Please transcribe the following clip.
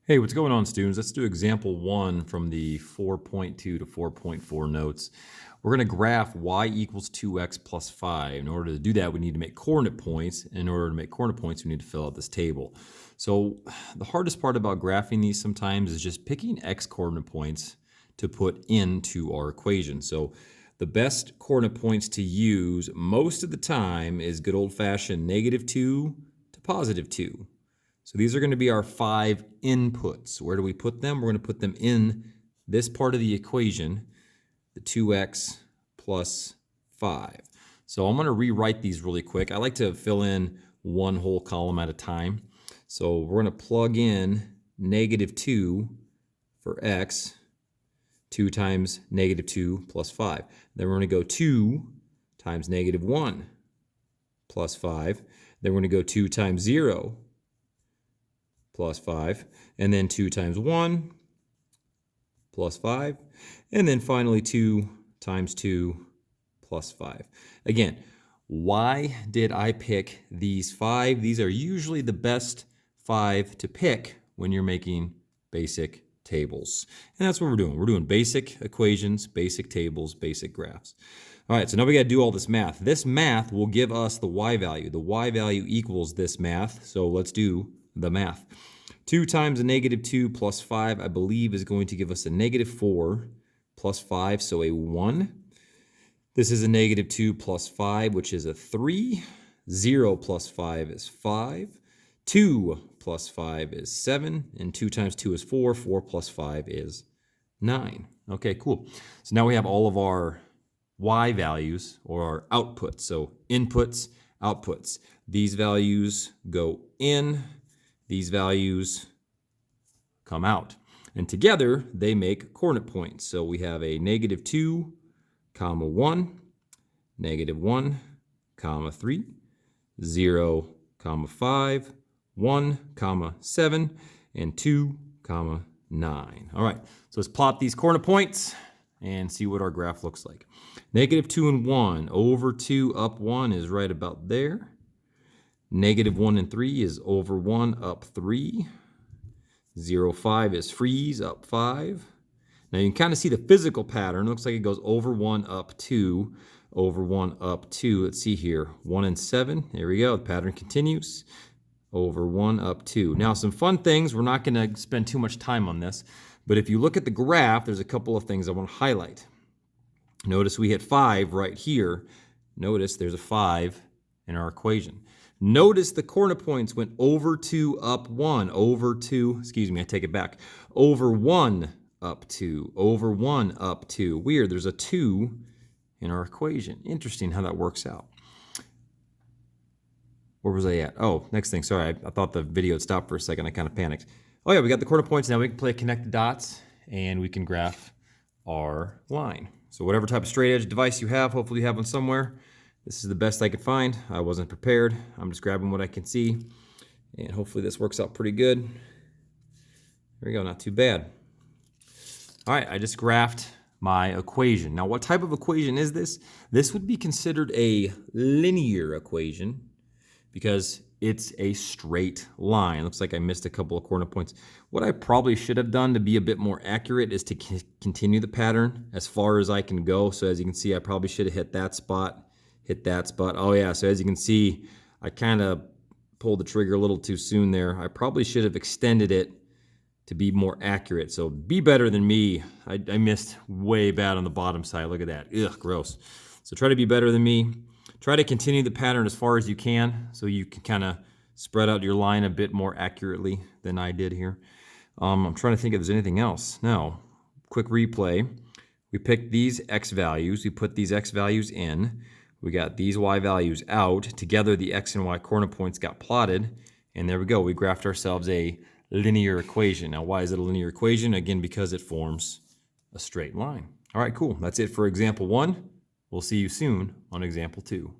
Hey, what's going on, students? Let's do example 1 from the 4.2 to 4.4 notes. We're going to graph y equals 2x plus 5. In order to do that, we need to make coordinate points. In order to make coordinate points, we need to fill out this table. So the hardest part about graphing these sometimes is just picking x coordinate points to put into our equation. So the best coordinate points to use most of the time is good old-fashioned -2 to +2. So these are going to be our 5 inputs. Where do we put them? We're going to put them in this part of the equation, the 2x plus 5. So I'm going to rewrite these really quick. I like to fill in one whole column at a time. So we're going to plug in -2 for x, 2 times -2 plus 5. Then we're going to go 2 times -1 plus 5. Then we're going to go 2 times 0 plus 5, and then 2 times 1 plus 5, and then finally 2 times 2 plus 5. Again, why did I pick these 5? These are usually the best 5 to pick when you're making basic tables. And that's what we're doing. We're doing basic equations, basic tables, basic graphs. All right, so now we got to do all this math. This math will give us the y value. The y value equals this math, so let's do the math. 2 times a -2 plus 5, I believe, is going to give us a -4 plus 5, so a 1. This is a -2 plus 5, which is a 3. 0 plus 5 is 5. 2 plus 5 is 7. And 2 times 2 is 4. 4 plus 5 is 9. Okay, cool. So now we have all of our y values, or our outputs. So inputs, outputs. These values go in. These values come out. And together, they make coordinate points. So we have a -2, comma 1, -1, comma 3, 0, comma 5, 1, comma 7, and 2, comma 9. All right, so let's plot these coordinate points and see what our graph looks like. -2 and 1 over 2 up 1 is right about there. -1 and 3 is over 1 up 3. 0, 5 is freeze up 5. Now you can kind of see the physical pattern. It looks like it goes over 1 up 2, over 1 up 2. Let's see here. 1 and 7. There we go. The pattern continues. Over 1 up 2. Now some fun things. We're not going to spend too much time on this. But if you look at the graph, there's a couple of things I want to highlight. Notice we hit 5 right here. Notice there's a 5 in our equation. Notice the coordinate points went over 2 up 1, over 2, excuse me, I take it back, over 1 up 2, over 1 up 2. Weird, there's a 2 in our equation. Interesting how that works out. Where was I at? Oh, next thing, sorry, I thought the video had stopped for a second, I kind of panicked. Oh yeah, we got the coordinate points, now we can play connect the dots, and we can graph our line. So whatever type of straight edge device you have, hopefully you have one somewhere. This is the best I could find. I wasn't prepared. I'm just grabbing what I can see. And hopefully this works out pretty good. There we go, not too bad. All right, I just graphed my equation. Now what type of equation is this? This would be considered a linear equation because it's a straight line. Looks like I missed a couple of coordinate points. What I probably should have done to be a bit more accurate is to continue the pattern as far as I can go. So as you can see, I probably should have hit that spot. Hit that spot. Oh yeah, so as you can see, I kind of pulled the trigger a little too soon there. I probably should have extended it to be more accurate. So be better than me. I missed way bad on the bottom side. Look at that. Ugh, gross. So try to be better than me. Try to continue the pattern as far as you can so you can kind of spread out your line a bit more accurately than I did here. I'm trying to think if there's anything else. No. Quick replay. We picked these x values. We put these x values in. We got these y values out. Together, the x and y coordinate points got plotted. And there we go. We graphed ourselves a linear equation. Now, why is it a linear equation? Again, because it forms a straight line. All right, cool. That's it for example 1. We'll see you soon on example 2.